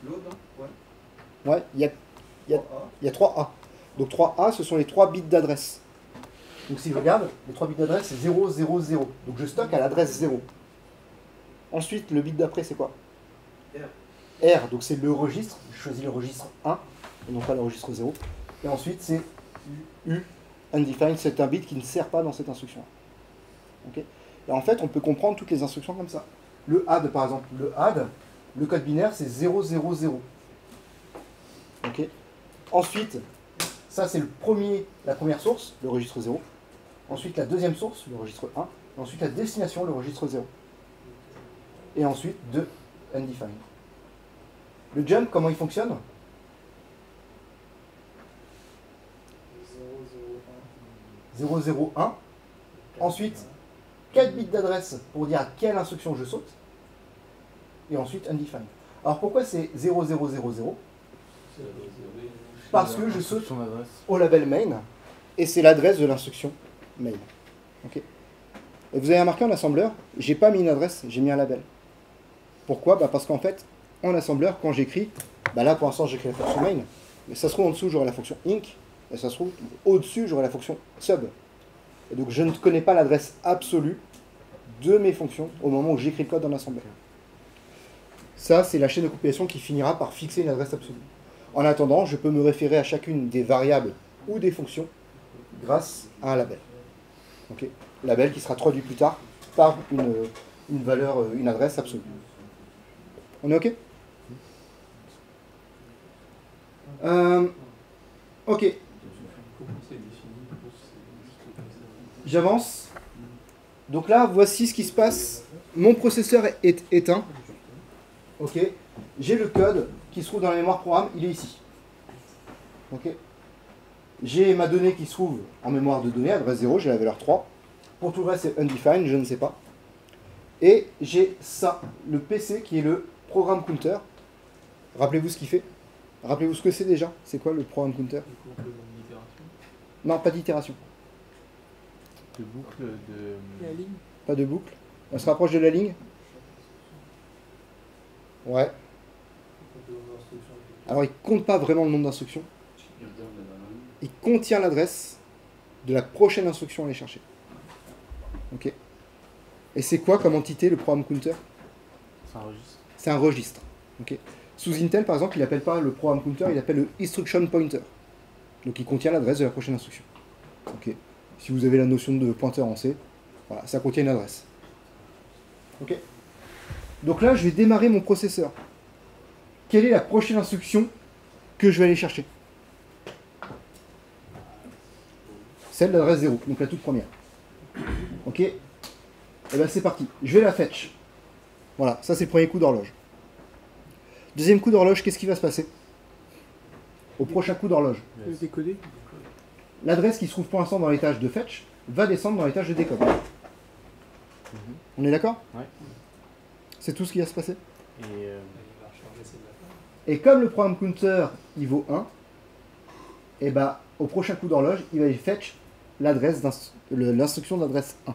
Load, hein? Ouais. Ouais, il y a 3A. Donc 3A, ce sont les 3 bits d'adresse. Donc si je regarde, les 3 bits d'adresse, c'est 0, 0, 0. Donc je stocke à l'adresse 0. Ensuite, le bit d'après, c'est quoi? R, donc c'est le registre. Je choisis le registre 1, et non pas le registre 0. Et ensuite, c'est U, undefined, c'est un bit qui ne sert pas dans cette instruction. Okay. Et en fait, on peut comprendre toutes les instructions comme ça. Le add, par exemple, le code binaire, c'est 0, 0, 0. Okay. Ensuite, ça c'est la première source, le registre 0. Ensuite, la deuxième source, le registre 1. Et ensuite, la destination, le registre 0. Et ensuite, de undefined. Le jump, comment il fonctionne? 0, 0, 1. Ensuite, 4 bits d'adresse pour dire à quelle instruction je saute. Et ensuite, undefined. Alors pourquoi c'est 0, 0, 0, 0? Parce que je saute au label main, et c'est l'adresse de l'instruction main. Okay. Et vous avez remarqué en assembleur, j'ai pas mis une adresse, j'ai mis un label. Pourquoi? Parce qu'en fait, en assembleur, quand j'écris, là pour l'instant j'écris la fonction main, mais ça se trouve en dessous j'aurai la fonction inc, et ça se trouve au-dessus j'aurai la fonction sub. Et donc je ne connais pas l'adresse absolue de mes fonctions au moment où j'écris le code dans l'assembleur. Ça, c'est la chaîne de compilation qui finira par fixer une adresse absolue. En attendant, je peux me référer à chacune des variables ou des fonctions grâce à un label. Okay. Label qui sera traduit plus tard par une valeur, une adresse absolue. On est OK? OK. J'avance. Donc là, voici ce qui se passe. Mon processeur est éteint. OK. J'ai le code qui se trouve dans la mémoire programme, il est ici. OK. J'ai ma donnée qui se trouve en mémoire de données, adresse 0, j'ai la valeur 3. Pour tout le reste, c'est undefined, je ne sais pas. Et j'ai ça, le PC qui est le programme counter. Rappelez-vous ce qu'il fait. Rappelez-vous ce que c'est déjà. C'est quoi le programme counter? Non, pas d'itération. De boucle de... La ligne. Pas de boucle. On se rapproche de la ligne. Ouais. Alors il ne compte pas vraiment le nombre d'instructions. Il contient l'adresse de la prochaine instruction à aller chercher. Ok. Et c'est quoi comme entité le programme counter? C'est un registre. C'est un registre. Ok. Sous Intel par exemple, il n'appelle pas le programme counter, il appelle le instruction pointer. Donc il contient l'adresse de la prochaine instruction. Ok. Si vous avez la notion de pointeur en C, voilà, ça contient une adresse. Ok. Donc là, je vais démarrer mon processeur. Quelle est la prochaine instruction que je vais aller chercher? Celle de l'adresse 0, donc la toute première. Ok. Et bien c'est parti. Je vais la fetch. Voilà, ça c'est le premier coup d'horloge. Deuxième coup d'horloge, qu'est-ce qui va se passer? Au prochain coup d'horloge, Le décoder. l'adresse qui se trouve pour l'instant dans l'étage de fetch va descendre dans l'étage de décode. On est d'accord? Ouais. C'est tout ce qui va se passer. Et Il va recharger ses affaires. Et comme le programme counter il vaut 1, et bah au prochain coup d'horloge, il va aller fetch l'adresse l'instruction d'adresse 1.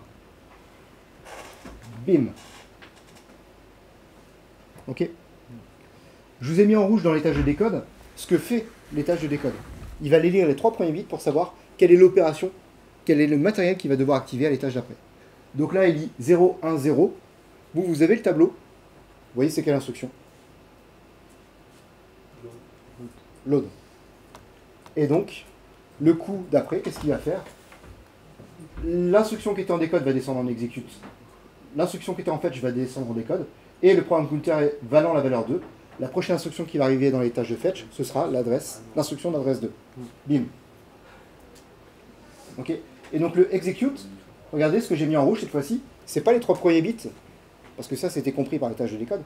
Bim. Ok. Je vous ai mis en rouge dans l'étage de décode ce que fait l'étage de décode. Il va aller lire les 3 premiers bits pour savoir quelle est l'opération, quel est le matériel qu'il va devoir activer à l'étage d'après. Donc là, il lit 0, 1, 0. Vous avez le tableau. Vous voyez c'est quelle instruction? Load. Et donc, le coup d'après, qu'est-ce qu'il va faire? L'instruction qui était en décode va descendre en execute. L'instruction qui était en fetch va descendre en décode. Et le programme counter valant la valeur 2. La prochaine instruction qui va arriver dans l'étage de fetch, ce sera l'instruction d'adresse 2. Bim. Ok. Et donc le execute, regardez ce que j'ai mis en rouge cette fois-ci, c'est pas les 3 premiers bits, parce que ça c'était compris par l'étage de décode.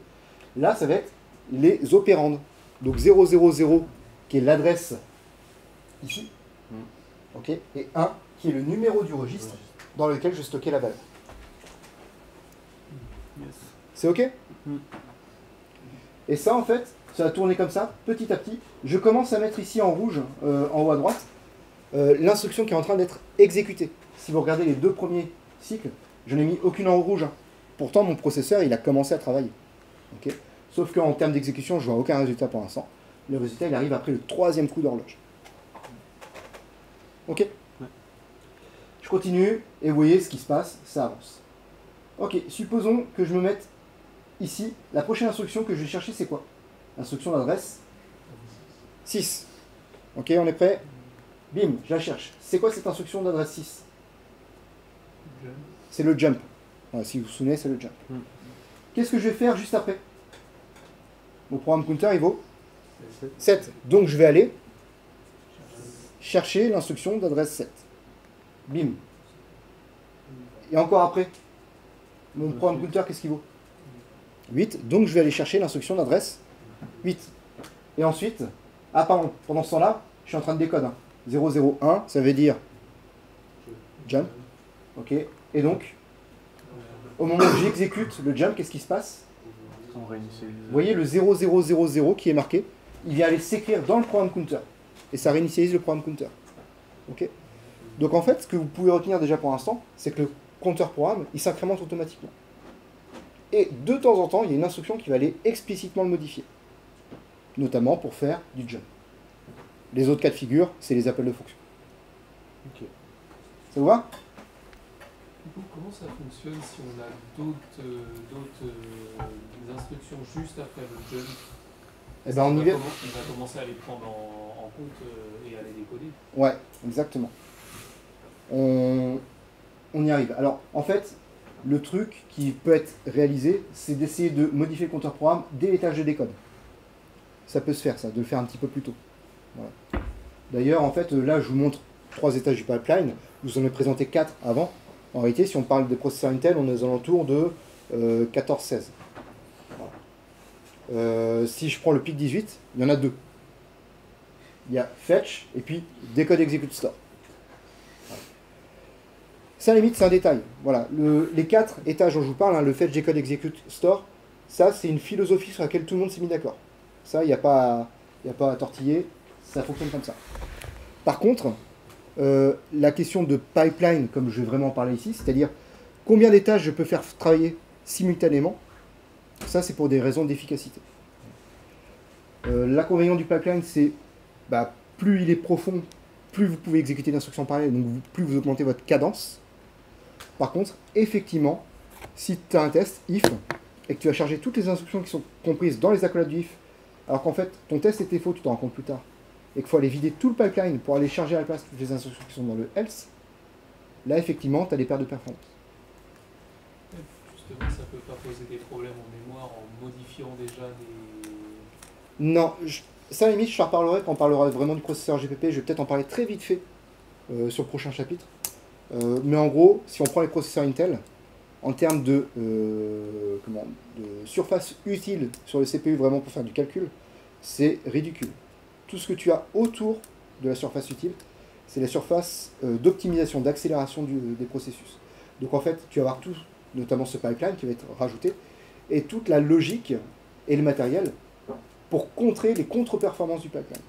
Là, ça va être les opérandes. Donc 000, qui est l'adresse ici, ok, et 1, qui est le numéro du registre dans lequel je stockais la valeur. C'est ok? Et ça, en fait, ça va tourner comme ça, petit à petit. Je commence à mettre ici en rouge, en haut à droite, l'instruction qui est en train d'être exécutée. Si vous regardez les 2 premiers cycles, je n'ai mis aucune en rouge. Pourtant, mon processeur, il a commencé à travailler. Okay. Sauf qu'en termes d'exécution, je vois aucun résultat pour l'instant. Le résultat, il arrive après le 3e coup d'horloge. Ok. Ouais. Je continue, et vous voyez ce qui se passe, ça avance. Ok, supposons que je me mette ici. La prochaine instruction que je vais chercher, c'est quoi? L'instruction d'adresse 6. Ok, on est prêt? Bim, je la cherche. C'est quoi cette instruction d'adresse 6? C'est le jump. Voilà, si vous vous souvenez, c'est le jump. Qu'est-ce que je vais faire juste après? Mon programme counter, il vaut 7. Donc je vais aller chercher l'instruction d'adresse 7. Bim. Et encore après, mon programme counter, qu'est-ce qu'il vaut? 8. Donc je vais aller chercher l'instruction d'adresse 8. Et ensuite, pardon, pendant ce temps-là, je suis en train de décoder. 001, ça veut dire jump. Ok. Et donc, au moment où j'exécute le jump, qu'est-ce qui se passe? on réinitialise. Vous voyez le 0000 qui est marqué, il vient aller s'écrire dans le programme counter. Et ça réinitialise le programme counter. Ok. Donc en fait, ce que vous pouvez retenir déjà pour l'instant, c'est que le compteur programme, il s'incrémente automatiquement. Et de temps en temps, il y a une instruction qui va aller explicitement le modifier. Notamment pour faire du jump. Les autres cas de figure, c'est les appels de fonction. Ok. Ça vous va? Du coup, comment ça fonctionne si on a d'autres instructions juste après le jump? Eh ben on y va. Il va commencer à les prendre en compte et à les décoder. Ouais, exactement. On y arrive. Alors, en fait, le truc qui peut être réalisé, c'est d'essayer de modifier le compteur programme dès l'étage de décode. Ça peut se faire, ça, de le faire un petit peu plus tôt. Voilà. D'ailleurs, en fait, là, je vous montre 3 étages du pipeline. Je vous en ai présenté 4 avant. En réalité, si on parle des processeurs Intel, on est aux alentours de 14-16. Voilà. Si je prends le PIC 18, il y en a 2. Il y a fetch et puis decode execute store. Voilà. Ça, à la limite, c'est un détail. Voilà. Les 4 étages dont je vous parle, hein, le fetch, decode, execute, store, ça, c'est une philosophie sur laquelle tout le monde s'est mis d'accord. Ça, il n'y a pas à tortiller, ça fonctionne comme ça. Par contre, la question de pipeline, comme je vais vraiment en parler ici, c'est-à-dire combien d'étages je peux faire travailler simultanément, ça, c'est pour des raisons d'efficacité. L'inconvénient du pipeline, c'est plus il est profond, plus vous pouvez exécuter d'instructions parallèles, donc plus vous augmentez votre cadence. Par contre, effectivement, si tu as un test, if, et que tu vas charger toutes les instructions qui sont comprises dans les accolades du if, alors qu'en fait, ton test était faux, tu t'en rends compte plus tard, et qu'il faut aller vider tout le pipeline pour aller charger à la place toutes les instructions qui sont dans le else, là, effectivement, tu as des pertes de performance. Justement, ça peut pas poser des problèmes en mémoire en modifiant déjà des... Non, ça, à la limite, je t'en reparlerai quand on parlera vraiment du processeur GPP. Je vais peut-être en parler très vite fait sur le prochain chapitre. Mais en gros, si on prend les processeurs Intel, en termes de, de surface utile sur le CPU vraiment pour faire du calcul, c'est ridicule. Tout ce que tu as autour de la surface utile, c'est la surface d'optimisation, d'accélération des processus. Donc en fait, tu vas avoir tout, notamment ce pipeline qui va être rajouté, et toute la logique et le matériel pour contrer les contre-performances du pipeline.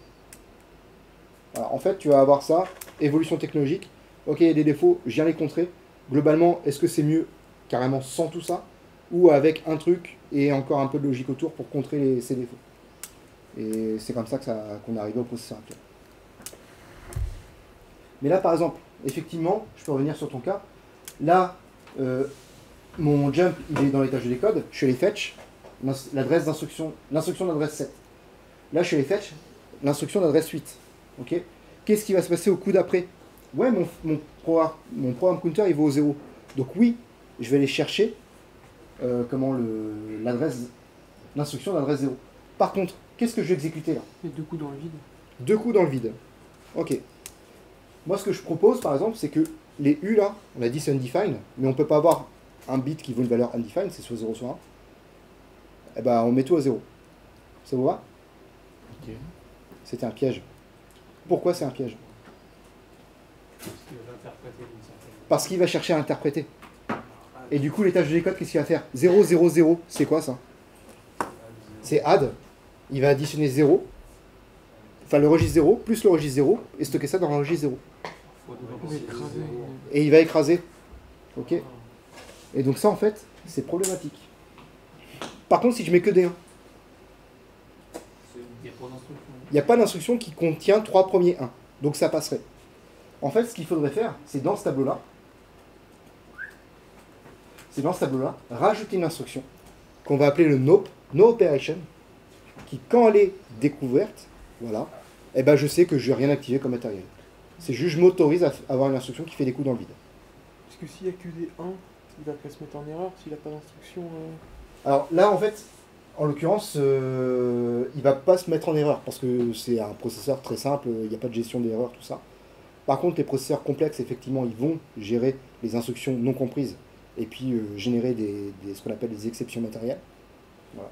Voilà, en fait, tu vas avoir ça, évolution technologique, ok, il y a des défauts, je viens les contrer. Globalement, est-ce que c'est mieux carrément sans tout ça, ou avec un truc et encore un peu de logique autour pour contrer ces défauts? Et c'est comme ça qu'on est arrivé au processeur actuel. Mais là, par exemple, effectivement, je peux revenir sur ton cas. Là, mon jump, il est dans l'étage de décode. Je fais les fetch, l'adresse d'instruction, l'instruction d'adresse 7. Là, je fais les fetch, l'instruction d'adresse 8. Ok. Qu'est-ce qui va se passer au coup d'après? Ouais, mon programme counter, il vaut 0. Donc oui, je vais aller chercher l'instruction d'adresse 0. Par contre, qu'est-ce que je vais exécuter là? Et 2 coups dans le vide. 2 coups dans le vide. Ok. Moi, ce que je propose, par exemple, c'est que les U là, on a dit c'est undefined, mais on ne peut pas avoir un bit qui vaut une valeur undefined, c'est soit 0 soit 1. Eh ben, on met tout à 0. Ça vous va? Ok. C'était un piège. Pourquoi c'est un piège? Parce qu'il va chercher à interpréter. Et du coup, l'étage de décode, qu'est-ce qu'il va faire? 0, 0, 0, c'est quoi ça? C'est add. Il va additionner 0, enfin le registre 0, plus le registre 0, et stocker ça dans le registre 0. Et il va écraser. Ok. Et donc ça, en fait, c'est problématique. Par contre, si je mets que des 1, il n'y a pas d'instruction qui contient 3 premiers 1. Donc ça passerait. En fait, ce qu'il faudrait faire, c'est dans ce tableau-là, rajouter une instruction qu'on va appeler le NOP, No Operation, qui, quand elle est découverte, voilà, eh ben je sais que je n'ai rien activé comme matériel. C'est juste, je m'autorise à avoir une instruction qui fait des coups dans le vide. Parce que s'il n'y a que des 1, il va pas se mettre en erreur s'il n'a pas d'instruction. Alors là, en fait, en l'occurrence, il va pas se mettre en erreur, parce que c'est un processeur très simple, il n'y a pas de gestion d'erreur, tout ça. Par contre, les processeurs complexes, effectivement, ils vont gérer les instructions non comprises, et puis générer ce qu'on appelle des exceptions matérielles. Voilà.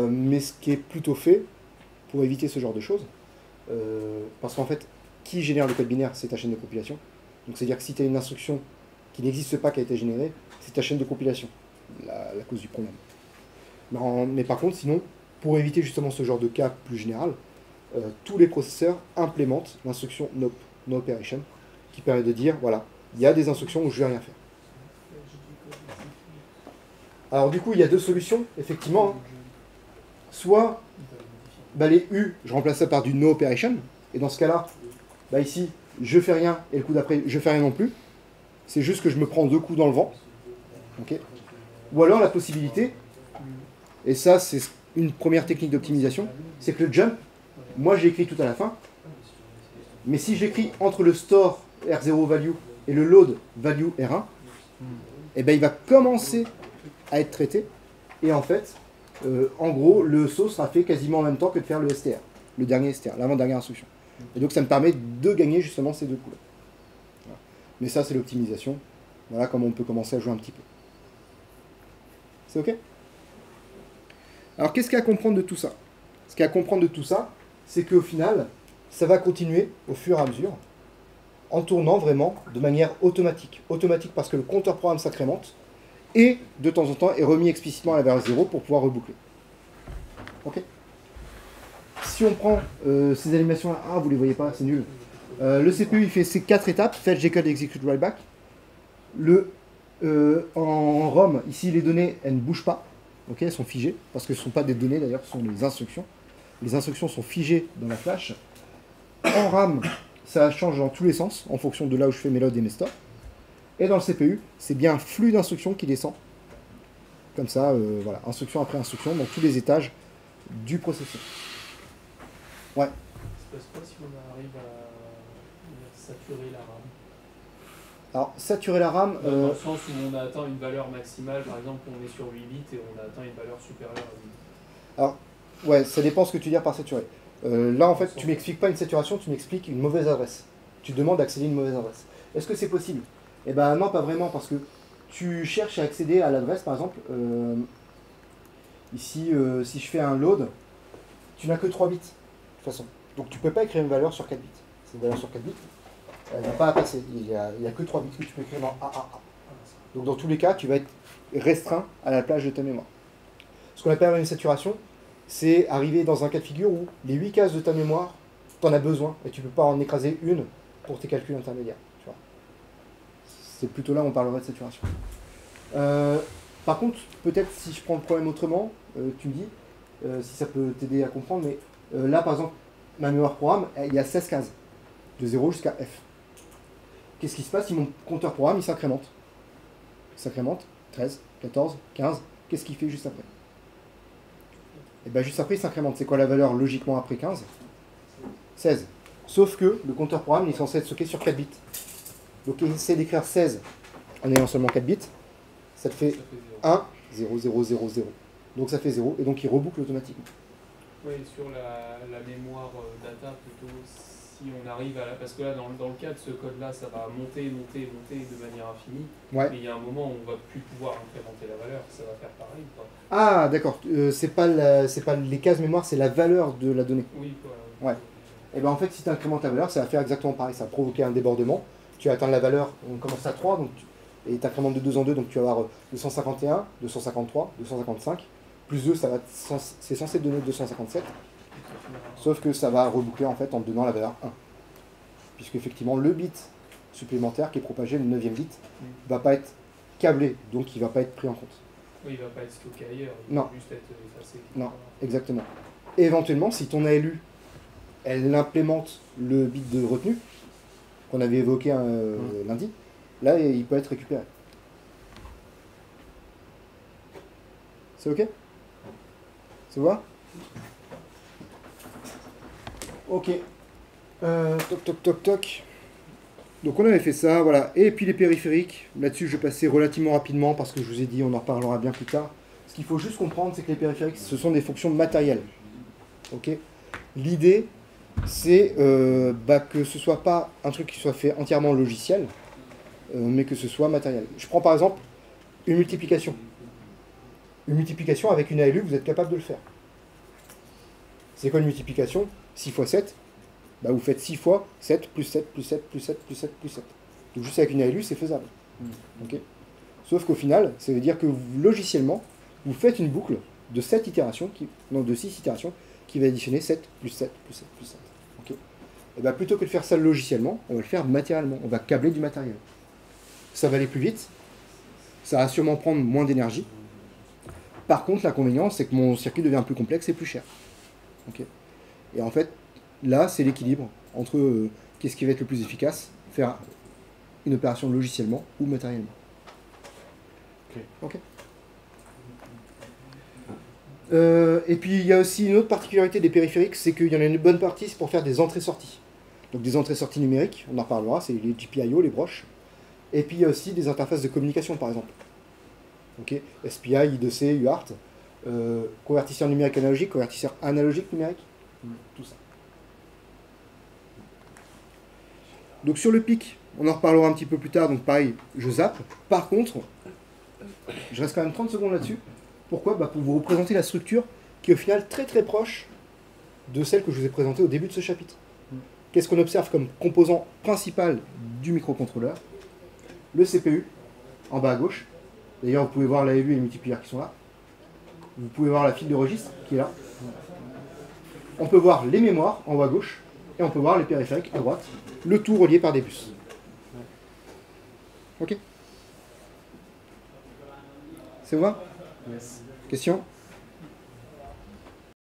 Mais ce qui est plutôt fait pour éviter ce genre de choses, parce qu'en fait, qui génère le code binaire? C'est ta chaîne de compilation. Donc c'est-à-dire que si tu as une instruction qui n'existe pas, qui a été générée, c'est ta chaîne de compilation, la cause du problème. Mais par contre, sinon, pour éviter justement ce genre de cas plus général, tous les processeurs implémentent l'instruction NOP, No Operation, qui permet de dire, voilà, il y a des instructions où je ne vais rien faire. Alors du coup, il y a deux solutions, effectivement. Soit, les U, je remplace ça par du No Operation, et dans ce cas-là, ici, je fais rien, et le coup d'après, je fais rien non plus. C'est juste que je me prends 2 coups dans le vent. Okay. Ou alors la possibilité, et ça c'est une première technique d'optimisation, c'est que le jump, moi j'ai écrit tout à la fin, mais si j'écris entre le store R0 value et le load value R1, eh ben, il va commencer à être traité, et en fait, en gros, le saut sera fait quasiment en même temps que de faire le STR, le dernier STR, l'avant-dernière instruction. Et donc ça me permet de gagner justement ces 2 coups-là. Voilà. Mais ça c'est l'optimisation, voilà comment on peut commencer à jouer un petit peu. C'est ok? Alors qu'est-ce qu'il y a à comprendre de tout ça? Ce qu'il y a à comprendre de tout ça, c'est qu'au final, ça va continuer au fur et à mesure, en tournant vraiment de manière automatique. Automatique parce que le compteur programme s'incrémente, et de temps en temps est remis explicitement à la valeur 0 pour pouvoir reboucler. Ok? Si on prend ces animations-là, vous ne les voyez pas, c'est nul. Le CPU, il fait ces 4 étapes, fetch, decode, execute, write back. En ROM, ici, les données, elles ne bougent pas. Okay, elles sont figées, parce que ce ne sont pas des données d'ailleurs, ce sont des instructions. Les instructions sont figées dans la flash. En RAM, ça change dans tous les sens, en fonction de là où je fais mes loads et mes stores. Et dans le CPU, c'est bien un flux d'instructions qui descend. Comme ça, voilà, instruction après instruction, dans tous les étages du processeur. Ouais. Ça se passe pas si on arrive à saturer la RAM? Alors, saturer la RAM... Dans le sens où on a atteint une valeur maximale, par exemple, on est sur 8 bits et on a atteint une valeur supérieure à 8 bits. Alors, ouais, ça dépend ce que tu veux dire par saturer. Là, en fait, tu m'expliques pas une saturation, tu m'expliques une mauvaise adresse. Tu demandes d'accéder à une mauvaise adresse. Est-ce que c'est possible? Eh ben non, pas vraiment, parce que tu cherches à accéder à l'adresse, par exemple, ici, si je fais un load, tu n'as que 3 bits, de toute façon. Donc tu ne peux pas écrire une valeur sur 4 bits. C'est une valeur sur 4 bits, elle ne va pas passer. Il n'y a que 3 bits que tu peux écrire dans AAA. Donc dans tous les cas, tu vas être restreint à la plage de ta mémoire. Ce qu'on appelle une saturation, c'est arriver dans un cas de figure où les 8 cases de ta mémoire, tu en as besoin, et tu ne peux pas en écraser une pour tes calculs intermédiaires. Tu vois. C'est plutôt là où on parlerait de saturation. Par contre, peut-être si je prends le problème autrement, tu me dis, si ça peut t'aider à comprendre, mais là par exemple, ma mémoire programme, il y a 16 cases, de 0 jusqu'à F. Qu'est-ce qui se passe si mon compteur programme il s'incrémente? Il s'incrémente, 13, 14, 15, qu'est-ce qu'il fait juste après? Et bien juste après il s'incrémente. C'est quoi la valeur logiquement après 15? 16. Sauf que le compteur programme il est censé être stocké sur 4 bits. Donc il essaie d'écrire 16 en ayant seulement 4 bits, ça te fait 1, 0, 0, 0, 0. Donc ça fait 0, et donc il reboucle automatiquement. Oui, sur la mémoire data, plutôt, si on arrive à la... Parce que là, dans le cas de ce code-là, ça va monter de manière infinie. Ouais. Mais il y a un moment où on va plus pouvoir incrémenter la valeur, ça va faire pareil, quoi. Ah, d'accord. C'est pas les cases mémoire, c'est la valeur de la donnée. Oui, quoi. Ouais. Et ben en fait, si tu incrémentes la valeur, ça va faire exactement pareil. Ça va provoquer un débordement. Tu vas atteindre la valeur, on commence à 3, donc et tu incrémentes de 2 en 2, donc tu vas avoir 251, 253, 255. Plus 2, c'est censé donner 257. Sauf que ça va reboucler en fait en te donnant la valeur 1. Puisque effectivement, le bit supplémentaire qui est propagé, le 9e bit, va pas être câblé, donc il va pas être pris en compte. Oui, il va pas être stocké ailleurs, il Non. va juste être effacé. Non, exactement. Et éventuellement, si ton ALU, elle implémente le bit de retenue, qu'on avait évoqué lundi, là, il peut être récupéré. C'est OK? Ça va? Ok. Toc, toc, toc, toc. Donc on avait fait ça, voilà. Et puis les périphériques, là-dessus je vais passer relativement rapidement parce que je vous ai dit, on en reparlera bien plus tard. Ce qu'il faut juste comprendre, c'est que les périphériques, ce sont des fonctions matérielles. Ok. L'idée, c'est que ce soit pas un truc qui soit fait entièrement logiciel, mais que ce soit matériel. Je prends par exemple une multiplication. Une multiplication avec une ALU, vous êtes capable de le faire. C'est quoi une multiplication? 6 fois 7, bah vous faites 6 fois 7, plus 7, plus 7, plus 7, plus 7, plus 7. Donc juste avec une ALU, c'est faisable. Okay. Sauf qu'au final, ça veut dire que logiciellement, vous faites une boucle de 7 itérations, de 6 itérations, qui va additionner 7, plus 7, plus 7, plus 7. Okay. Et bah plutôt que de faire ça logiciellement, on va le faire matériellement. On va câbler du matériel. Ça va aller plus vite, ça va sûrement prendre moins d'énergie. Par contre, l'inconvénient, c'est que mon circuit devient plus complexe et plus cher. Okay. Et en fait, là, c'est l'équilibre entre qu'est-ce qui va être le plus efficace, faire une opération logiciellement ou matériellement. Okay. Et puis, il y a aussi une autre particularité des périphériques, c'est qu'il y en a une bonne partie, c'est pour faire des entrées-sorties. Donc des entrées-sorties numériques, on en reparlera, c'est les GPIO, les broches. Et puis, il y a aussi des interfaces de communication, par exemple. Okay. SPI, I2C, UART, convertisseur numérique analogique, convertisseur analogique numérique, tout ça. Donc sur le PIC, on en reparlera un petit peu plus tard, donc pareil, je zappe. Par contre, je reste quand même 30 secondes là-dessus. Pourquoi? Pour vous représenter la structure qui est au final très très proche de celle que je vous ai présentée au début de ce chapitre. Qu'est-ce qu'on observe comme composant principal du microcontrôleur? Le CPU, en bas à gauche. D'ailleurs, vous pouvez voir l'ALU et les multipliers qui sont là. Vous pouvez voir la file de registre qui est là. On peut voir les mémoires en haut à gauche. Et on peut voir les périphériques à droite. Le tout relié par des puces. Ok? C'est bon? Yes. Question?